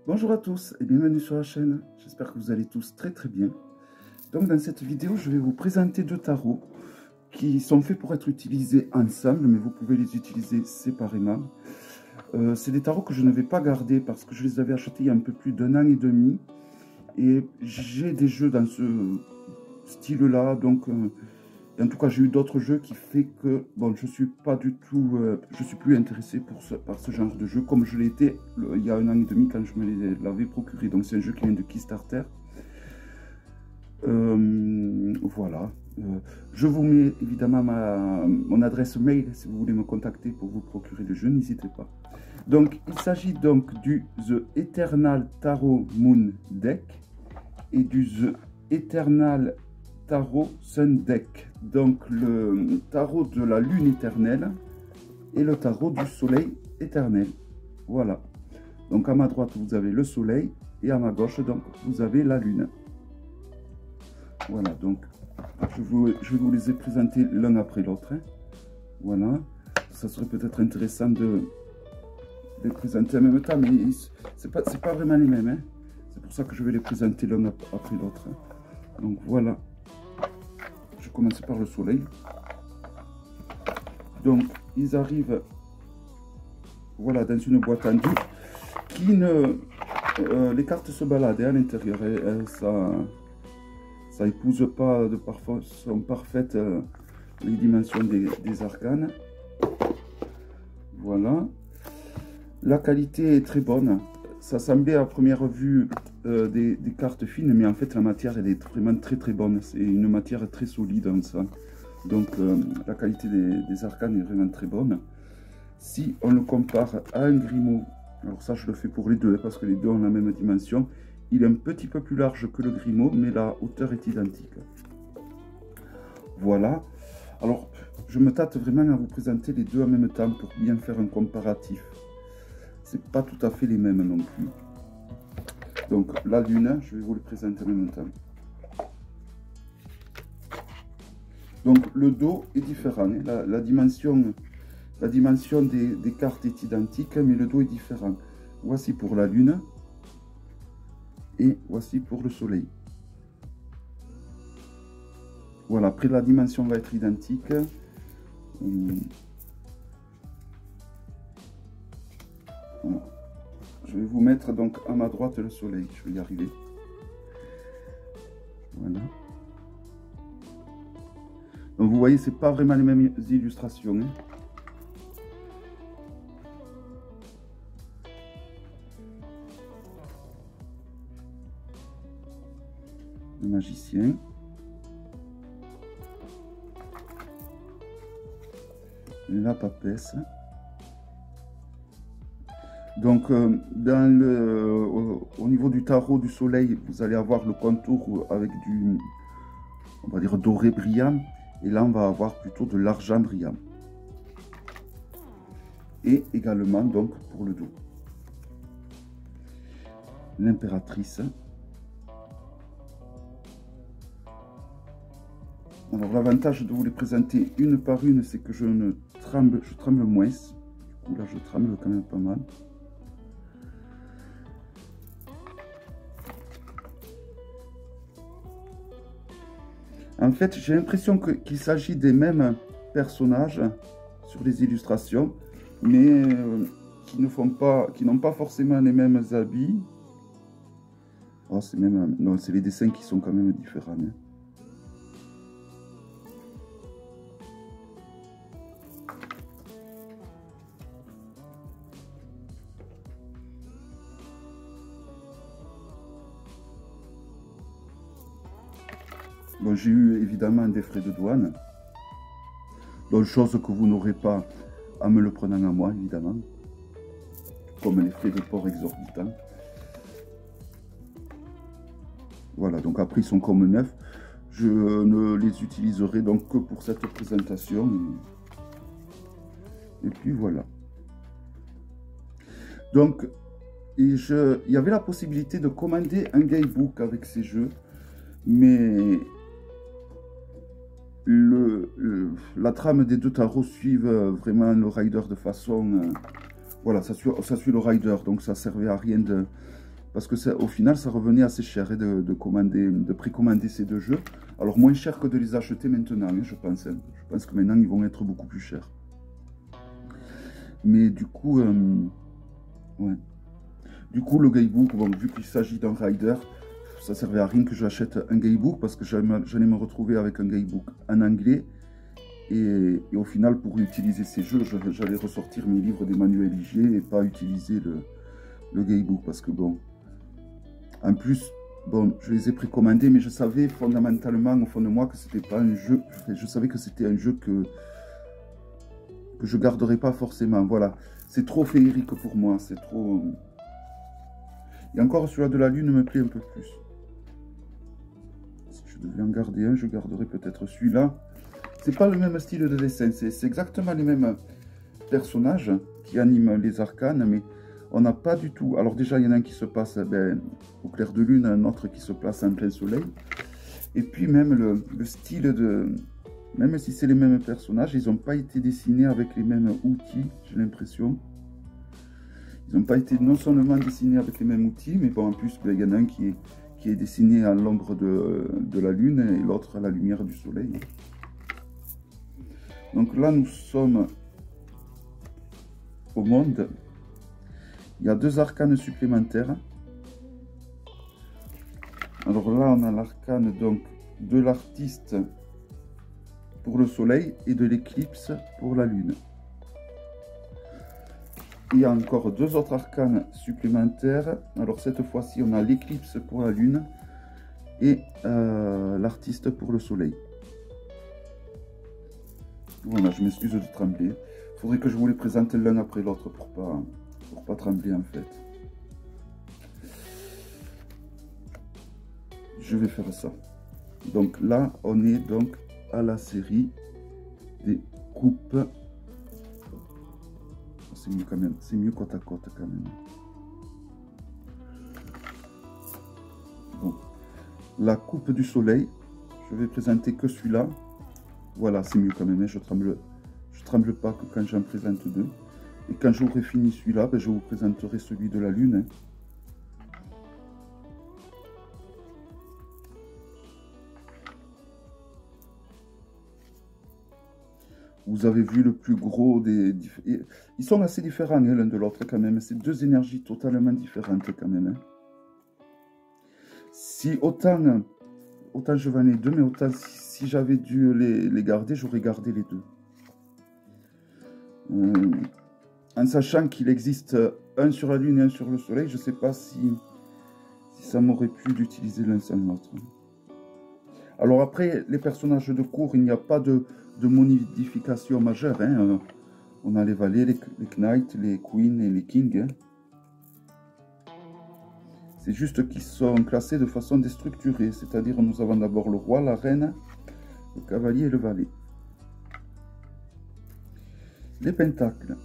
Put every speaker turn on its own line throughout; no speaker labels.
Bonjour à tous et bienvenue sur la chaîne, j'espère que vous allez tous très bien. Donc dans cette vidéo, je vais vous présenter deux tarots qui sont faits pour être utilisés ensemble, mais vous pouvez les utiliser séparément. C'est des tarots que je ne vais pas garder parce que je les avais achetés il y a un peu plus d'1 an et demi. Et j'ai des jeux dans ce style-là, donc en tout cas j'ai eu d'autres jeux qui fait que bon, je suis pas du tout, je suis plus intéressé par ce genre de jeu comme je l'ai été il y a 1 an et demi quand je me l'avais procuré. Donc c'est un jeu qui vient de Kickstarter. Voilà. Je vous mets évidemment mon adresse mail si vous voulez me contacter pour vous procurer le jeu, n'hésitez pas. Donc il s'agit donc du The Eternal Tarot Moon Deck et du The Eternal Tarot Sun Deck. Donc le tarot de la lune éternelle et le tarot du soleil éternel. Voilà. Donc à ma droite vous avez le soleil et à ma gauche donc vous avez la lune. Voilà, donc je vais vous les présenter l'un après l'autre. Hein. Voilà. Ça serait peut-être intéressant de les présenter en même temps, mais c'est pas vraiment les mêmes. Hein. C'est pour ça que je vais les présenter l'un après l'autre. Hein. Donc voilà. Je commence par le soleil. Donc ils arrivent voilà, dans une boîte en dur qui ne... les cartes se baladent à l'intérieur. Ça épouse pas de façon parfaite les dimensions des arcanes. Voilà. La qualité est très bonne. Ça semblait à première vue des cartes fines, mais en fait la matière elle est vraiment très bonne. C'est une matière très solide en ça. Donc la qualité des arcanes est vraiment très bonne. Si on le compare à un Grimaud, alors ça je le fais pour les deux, parce que les deux ont la même dimension. Il est un petit peu plus large que le Grimaud, mais la hauteur est identique. Voilà. Alors, je me tâte vraiment à vous présenter les deux en même temps pour bien faire un comparatif. C'est pas tout à fait les mêmes non plus. Donc, la lune, je vais vous le présenter en même temps. Donc, le dos est différent. Hein. La dimension des cartes est identique, mais le dos est différent. Voici pour la lune. Et voici pour le soleil. Voilà, après la dimension va être identique. Voilà. Je vais vous mettre donc à ma droite le soleil, je vais y arriver. Voilà. Donc vous voyez, c'est pas vraiment les mêmes illustrations. Hein. Le magicien. La papesse. Donc, au niveau du tarot du soleil, vous allez avoir le contour avec du, on va dire, doré brillant. Et là, on va avoir plutôt de l'argent brillant. Et également, donc, pour le dos. L'impératrice. Alors l'avantage de vous les présenter une par une, c'est que je tremble moins. Du coup là je tremble quand même pas mal. En fait j'ai l'impression qu'il s'agit des mêmes personnages sur les illustrations, mais qui n'ont pas forcément les mêmes habits. Oh, non, c'est les dessins qui sont quand même différents. Hein. Bon, j'ai eu évidemment des frais de douane, donc chose que vous n'aurez pas en me le prenant à moi, évidemment, comme les frais de port exorbitants. Voilà, donc après ils sont comme neufs, je ne les utiliserai donc que pour cette présentation, et puis voilà. Donc, il y avait la possibilité de commander un guidebook avec ces jeux, mais la trame des deux tarots suivent vraiment le rider de façon... voilà, ça suit le rider, donc ça servait à rien Parce que au final, ça revenait assez cher de précommander ces deux jeux. Alors moins cher que de les acheter maintenant, hein, je pense. Hein. Je pense que maintenant, ils vont être beaucoup plus chers. Mais du coup, ouais. Du coup, le Gaybook, bon, vu qu'il s'agit d'un rider, ça servait à rien que j'achète un Gaybook parce que j'allais me retrouver avec un Gaybook en anglais. Et au final, pour utiliser ces jeux, j'allais ressortir mes livres des manuels IG et pas utiliser le Gaybook parce que bon, en plus, bon, je les ai précommandés, mais je savais fondamentalement au fond de moi que c'était pas un jeu. Je savais que c'était un jeu que je garderais pas forcément. Voilà, c'est trop féerique pour moi, c'est trop. Et encore celui-là de la Lune me plaît un peu plus. Si je devais en garder un, je garderais peut-être celui-là. C'est pas le même style de dessin, c'est exactement les mêmes personnages qui animent les arcanes, mais on n'a pas du tout... Alors déjà, il y en a un qui se passe au clair de lune, un autre qui se place en plein soleil. Et puis même le style de... Même si c'est les mêmes personnages, ils n'ont pas été dessinés avec les mêmes outils, j'ai l'impression. Ils n'ont pas été non seulement dessinés avec les mêmes outils, mais bon, en plus, il y en a un qui est dessiné à l'ombre de la lune et l'autre à la lumière du soleil. Donc là, nous sommes au monde. Il y a deux arcanes supplémentaires. Alors là, on a l'arcane donc de l'artiste pour le soleil et de l'éclipse pour la lune. Il y a encore deux autres arcanes supplémentaires. Alors cette fois-ci, on a l'éclipse pour la lune et l'artiste pour le soleil. Voilà, je m'excuse de trembler. Il faudrait que je vous les présente l'un après l'autre pour pas trembler en fait. Je vais faire ça. Donc là, on est donc à la série des coupes. C'est mieux quand même. C'est mieux côte à côte quand même. Bon. La coupe du soleil. Je vais présenter que celui-là. Voilà, c'est mieux quand même, hein. Je tremble pas que quand j'en présente deux. Et quand j'aurai fini celui-là, ben, je vous présenterai celui de la lune. Hein. Vous avez vu le plus gros des... Ils sont assez différents hein, l'un de l'autre quand même. C'est deux énergies totalement différentes quand même. Hein. Si autant je vendais deux, mais autant si j'avais dû les garder, j'aurais gardé les deux. En sachant qu'il existe un sur la Lune et un sur le Soleil, je ne sais pas si ça m'aurait plu d'utiliser l'un sans l'autre. Alors après, les personnages de cours, il n'y a pas de modification majeure. Hein. On a les valets, les knights, les queens et les kings. Hein. C'est juste qu'ils sont classés de façon déstructurée, c'est-à-dire nous avons d'abord le roi, la reine, le cavalier et le valet. Les pentacles.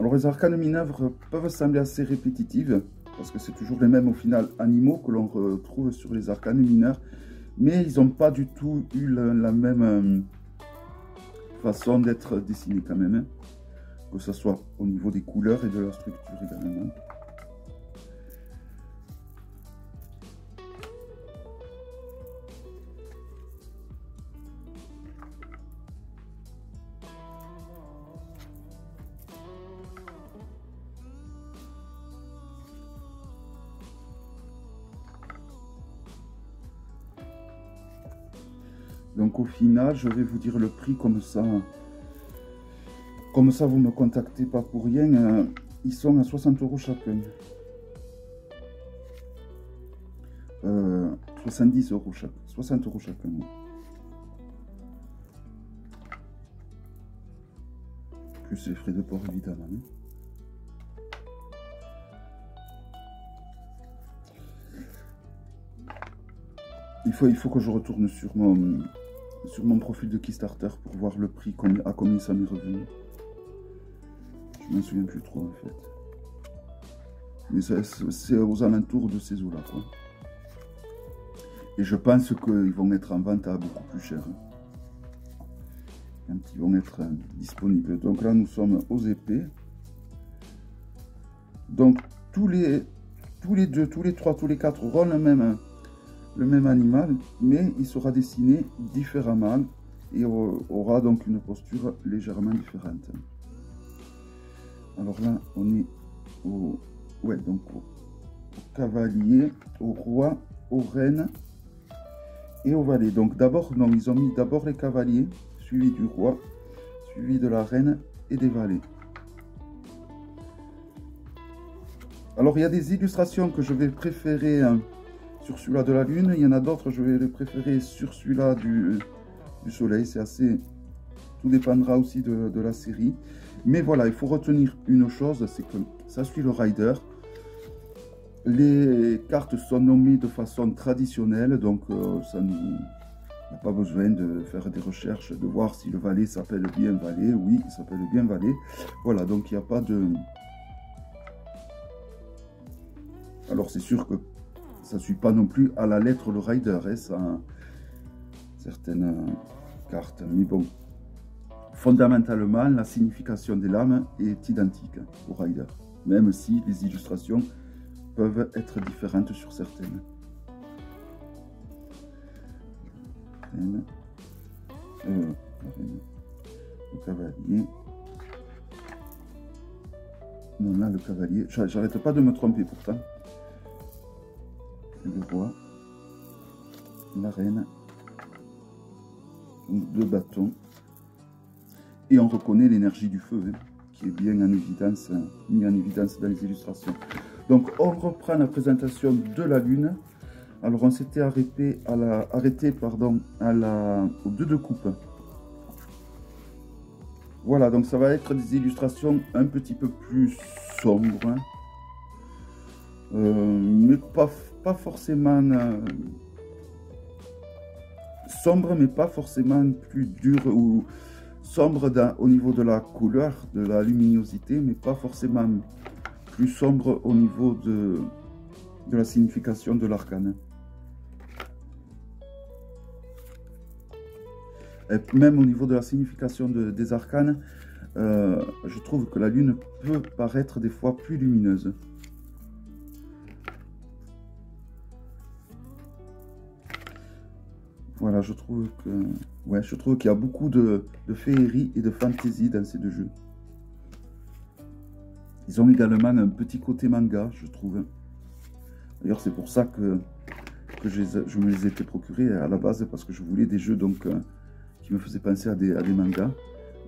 Alors les arcanes mineures peuvent sembler assez répétitives, parce que c'est toujours les mêmes au final animaux que l'on retrouve sur les arcanes mineurs, mais ils n'ont pas du tout eu la même façon d'être dessinés quand même, hein. Que ce soit au niveau des couleurs et de leur structure également. Donc au final, je vais vous dire le prix comme ça. Comme ça, vous ne me contactez pas pour rien. Ils sont à 60 € chacun. 70 € chacun. 60 € chacun. Plus les frais de port, évidemment. Il faut que je retourne sur mon profil de Kickstarter pour voir le prix, à combien ça m'est revenu. Je m'en souviens plus trop en fait. Mais c'est aux alentours de ces eaux-là, quoi. Et je pense qu'ils vont être en vente à beaucoup plus cher. Quand ils vont être disponibles. Donc là, nous sommes aux épées. Donc tous les deux, tous les trois, tous les quatre auront le même animal, mais il sera dessiné différemment et aura donc une posture légèrement différente. Alors là, on est au cavalier, au roi, aux reines et au valet. Donc d'abord, non, ils ont mis d'abord les cavaliers, suivi du roi, suivi de la reine et des valets. Alors il y a des illustrations que je vais préférer sur celui-là de la lune, il y en a d'autres je vais les préférer sur celui-là du soleil, c'est assez, tout dépendra aussi de la série. Mais voilà, il faut retenir une chose, c'est que ça suit le rider. Les cartes sont nommées de façon traditionnelle, donc ça n'a pas besoin de faire des recherches, de voir si le valet s'appelle bien valet. Oui, il s'appelle bien valet. Voilà, donc il n'y a pas de... Alors c'est sûr que ça ne suit pas non plus à la lettre le rider, hein, ça, certaines cartes. Mais bon, fondamentalement, la signification des lames est identique au rider, même si les illustrations peuvent être différentes sur certaines. Le cavalier. Non, là, le cavalier. J'arrête pas de me tromper pourtant. Le roi, la reine, deux bâtons, et on reconnaît l'énergie du feu, hein, qui est bien en évidence, mis en évidence dans les illustrations. Donc on reprend la présentation de la lune. Alors on s'était arrêté au 2 de coupe. Voilà, donc ça va être des illustrations un petit peu plus sombres, hein. Mais pas forcément sombre, mais pas forcément plus dur ou sombre au niveau de la couleur, de la luminosité, mais pas forcément plus sombre au niveau de la signification de l'arcane. Même au niveau de la signification des arcanes, je trouve que la lune peut paraître des fois plus lumineuse. Voilà, je trouve qu'il y a beaucoup de féerie et de fantaisie dans ces deux jeux. Ils ont également un petit côté manga, je trouve. D'ailleurs, c'est pour ça que je me les étais procurés à la base, parce que je voulais des jeux donc qui me faisaient penser à des mangas.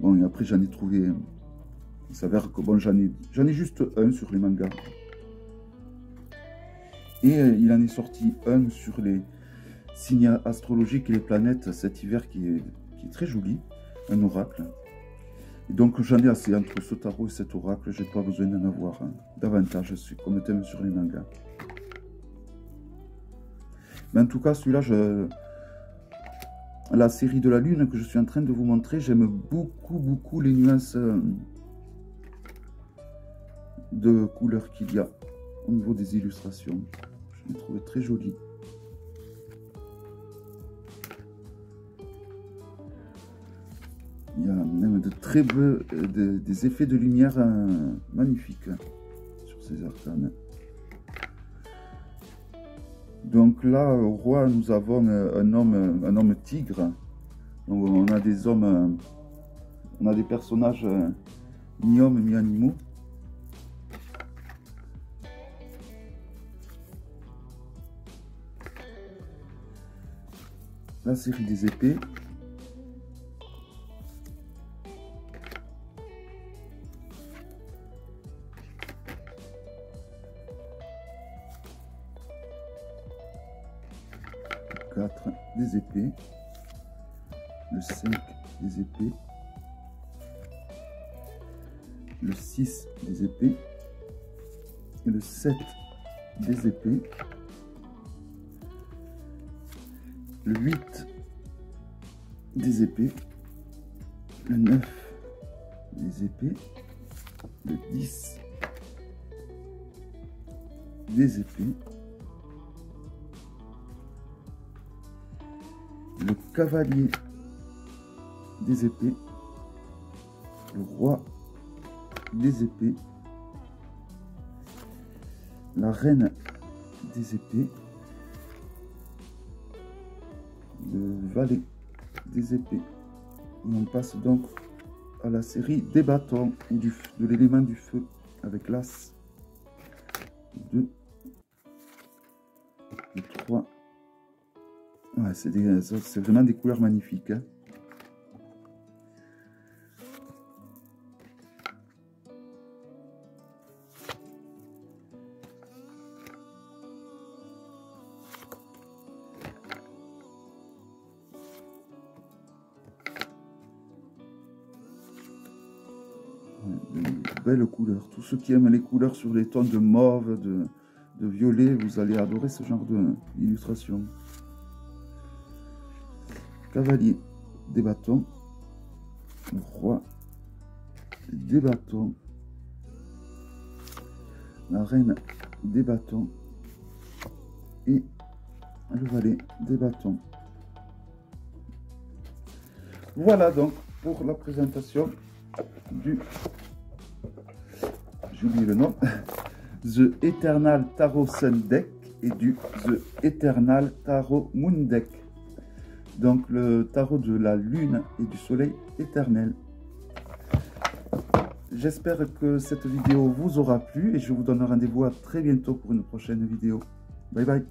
Bon, et après j'en ai trouvé. Il s'avère que bon, j'en ai juste un sur les mangas. Et il en est sorti un sur les signes astrologiques et les planètes cet hiver qui est très joli, un oracle. Et donc j'en ai assez entre ce tarot et cet oracle, j'ai pas besoin d'en avoir davantage comme thème sur les mangas. Mais en tout cas, celui-là, la série de la lune que je suis en train de vous montrer, j'aime beaucoup les nuances de couleurs qu'il y a au niveau des illustrations. Je les trouve très jolies. Il y a même de très beaux, des effets de lumière magnifiques sur ces arcanes. Donc là, au roi, nous avons un homme tigre. Donc on a des hommes, on a des personnages mi-hommes, mi-animaux. La série des épées. Le 4 des épées. Le 5 des épées. Le 6 des épées. Et le 7 des épées. Le 8 des épées, le 9 des épées, le 10 des épées, le cavalier des épées, le roi des épées, la reine des épées, le valet des épées. Et on passe donc à la série des bâtons ou de l'élément du feu avec l'as, 2, 3. Ouais, c'est vraiment des couleurs magnifiques, hein. De belles couleurs. Tous ceux qui aiment les couleurs sur les tons de mauve, de violet, vous allez adorer ce genre d'illustration. Cavalier des bâtons, le roi des bâtons, la reine des bâtons et le valet des bâtons. Voilà donc pour la présentation du, j'ai oublié le nom, The Eternal Tarot Sun Deck et du The Eternal Tarot Moon Deck. Donc le tarot de la lune et du soleil éternel. J'espère que cette vidéo vous aura plu et je vous donne rendez-vous à très bientôt pour une prochaine vidéo. Bye bye.